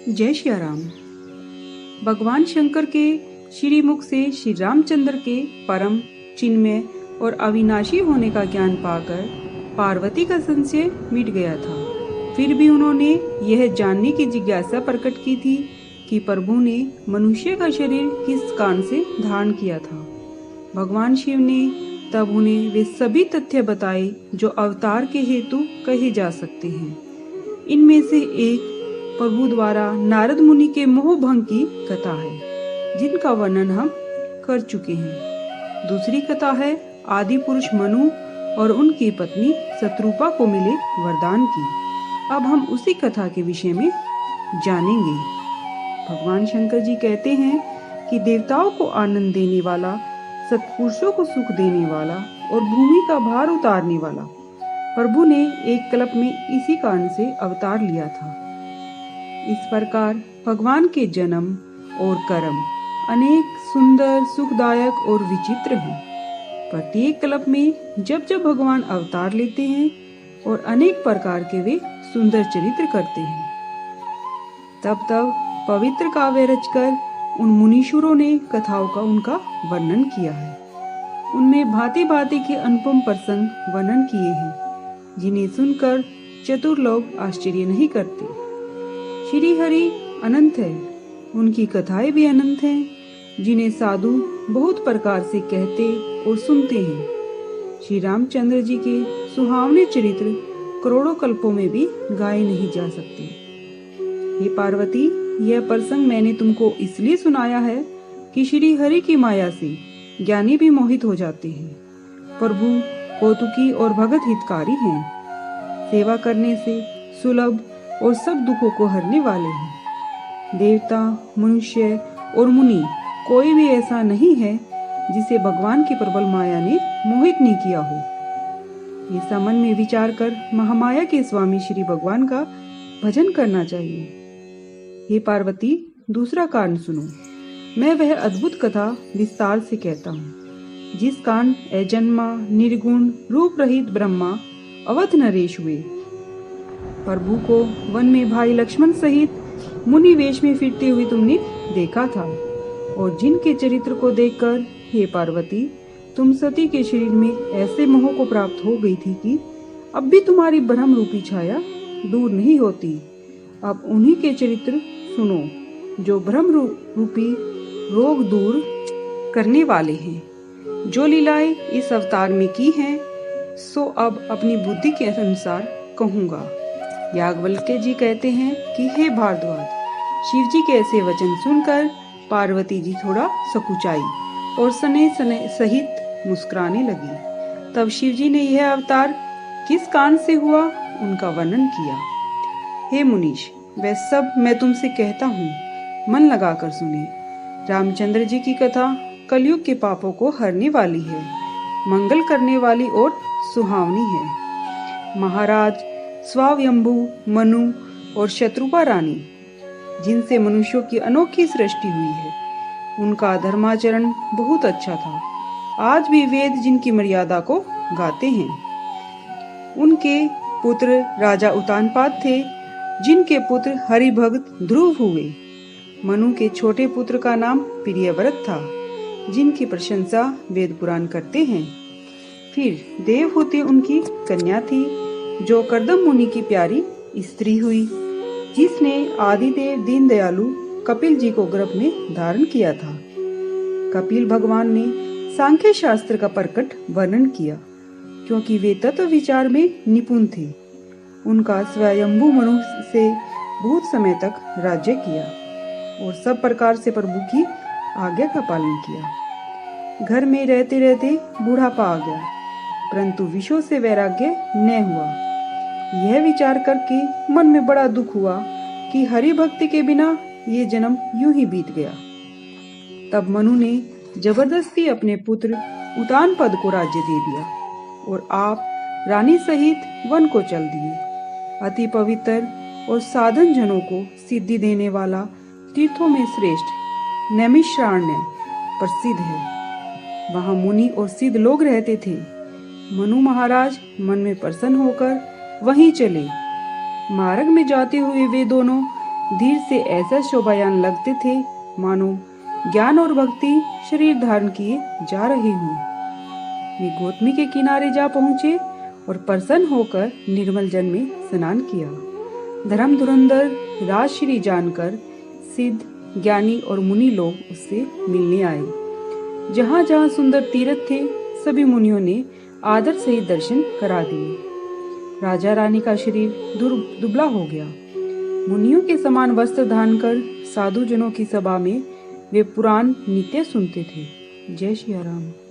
जय श्री राम। भगवान शंकर के श्रीमुख से श्री रामचंद्र के परम चिन्मय और अविनाशी होने का ज्ञान पाकर पार्वती का संशय मिट गया था। फिर भी उन्होंने यह जानने की जिज्ञासा प्रकट की थी कि प्रभु ने मनुष्य का शरीर किस कारण से धारण किया था। भगवान शिव ने तब उन्हें वे सभी तथ्य बताए जो अवतार के हेतु कहे जा सकते हैं। इनमें से एक प्रभु द्वारा नारद मुनि के मोह भंग की कथा है, जिनका वर्णन हम कर चुके हैं। दूसरी कथा है आदि पुरुष मनु और उनकी पत्नी शत्रुपा को मिले वरदान की। अब हम उसी कथा के विषय में जानेंगे। भगवान शंकर जी कहते हैं कि देवताओं को आनंद देने वाला, सत्पुरुषों को सुख देने वाला और भूमि का भार उतारने वाला प्रभु ने एक कल्प में इसी कारण से अवतार लिया था। इस प्रकार भगवान के जन्म और कर्म अनेक सुंदर, सुखदायक और विचित्र हैं। प्रत्येक कल्प में जब जब भगवान अवतार लेते हैं और अनेक प्रकार के वे सुंदर चरित्र करते हैं, तब तब पवित्र काव्य रचकर उन मुनीश्वरों ने कथाओं का उनका वर्णन किया है। उनमें भांति भांति के अनुपम प्रसंग वर्णन किए हैं, जिन्हें सुनकर चतुर लोग आश्चर्य नहीं करते। श्री हरि अनंत है, उनकी कथाएं भी अनंत हैं, जिन्हें साधु बहुत प्रकार से कहते और सुनते हैं। श्री रामचंद्र जी के सुहावने चरित्र करोड़ों कल्पों में भी गाए नहीं जा सकते। हे पार्वती, यह प्रसंग मैंने तुमको इसलिए सुनाया है कि श्री हरि की माया से ज्ञानी भी मोहित हो जाते हैं। प्रभु कौतुकी और भगत हितकारी हैं, सेवा करने से सुलभ और सब दुखों को हरने वाले हैं। देवता, मनुष्य और मुनि कोई भी ऐसा नहीं है जिसे भगवान की प्रबल माया ने मोहित नहीं किया हो। ऐसा मन में विचार कर महामाया के स्वामी श्री भगवान का भजन करना चाहिए। हे पार्वती, दूसरा कारण सुनो। मैं वह अद्भुत कथा विस्तार से कहता हूँ, जिस कारण अजन्मा, निर्गुण, रूप रहित ब्रह्मा अवध नरेश हुए। प्रभु को वन में भाई लक्ष्मण सहित मुनि वेश में फिरते हुए तुमने देखा था, और जिनके चरित्र को देखकर हे पार्वती, तुम सती के शरीर में ऐसे मोह को प्राप्त हो गई थी कि अब भी तुम्हारी ब्रह्म रूपी छाया दूर नहीं होती। अब उन्हीं के चरित्र सुनो, जो ब्रह्म रूपी रोग दूर करने वाले हैं। जो लीलाएं इस अवतार में की हैं, सो अब अपनी बुद्धि के अनुसार कहूँगा। याज्ञवल्क्य जी कहते हैं कि हे भारद्वाज, शिव जी के ऐसे वचन सुनकर पार्वती जी थोड़ा सकुचाई और सने सहित मुस्कुराने लगी। तब शिव जी ने यह अवतार किस कारण से हुआ उनका वर्णन किया। हे मुनीश, वह सब मैं तुमसे कहता हूँ, मन लगाकर सुने। रामचंद्र जी की कथा कलयुग के पापों को हरने वाली है, मंगल करने वाली और सुहावनी है। महाराज स्वावयंभु, मनु और शत्रुपा रानी, जिनसे मनुष्यों की अनोखी सृष्टि हुई है, उनका धर्माचरण बहुत अच्छा था। आज भी वेद जिनकी मर्यादा को गाते हैं। उनके पुत्र राजा उतानपाद थे, जिनके पुत्र हरिभक्त ध्रुव हुए। मनु के छोटे पुत्र का नाम प्रियव्रत था, जिनकी प्रशंसा वेद पुराण करते हैं। फिर देवहूति उनकी कन्या थी, जो कर्दम मुनि की प्यारी स्त्री हुई, जिसने आदिदेव दीनदयालु कपिल जी को गर्भ में धारण किया था। कपिल भगवान ने सांख्य शास्त्र का प्रकट वर्णन किया, क्योंकि वे तत्व विचार में निपुण थे। उनका स्वयंभू मनु से बहुत समय तक राज्य किया और सब प्रकार से प्रभु की आज्ञा का पालन किया। घर में रहते रहते बूढ़ापा आ गया, परंतु विषयों से वैराग्य न हुआ। यह विचार करके मन में बड़ा दुख हुआ कि हरि भक्ति के बिना ये जन्म यूं ही बीत गया। तब मनु ने जबरदस्ती अपने पुत्र उतानपद को राज्य दे दिया और आप रानी सहित वन को चल दिए। अति पवित्र और साधन जनों को सिद्धि देने वाला तीर्थों में श्रेष्ठ नैमिषारण्य प्रसिद्ध है। वहां मुनि और सिद्ध लोग रहते थे। मनु महाराज मन में प्रसन्न होकर वहीं चले। मार्ग में जाते हुए वे दोनों धीर से ऐसा शोभायान लगते थे मानो ज्ञान और भक्ति शरीर धारण किए जा रहे हों। वे गौतमी के किनारे जा पहुंचे और प्रसन्न होकर निर्मल जल में स्नान किया। धर्म धुरंधर राजश्री जानकर सिद्ध, ज्ञानी और मुनि लोग उससे मिलने आए। जहां जहां सुंदर तीर्थ थे सभी मुनियों ने आदर से दर्शन करा दिए। राजा रानी का शरीर दुबला हो गया। मुनियों के समान वस्त्र धारण कर साधु जनों की सभा में वे पुराण नित्य सुनते थे। जय श्री राम।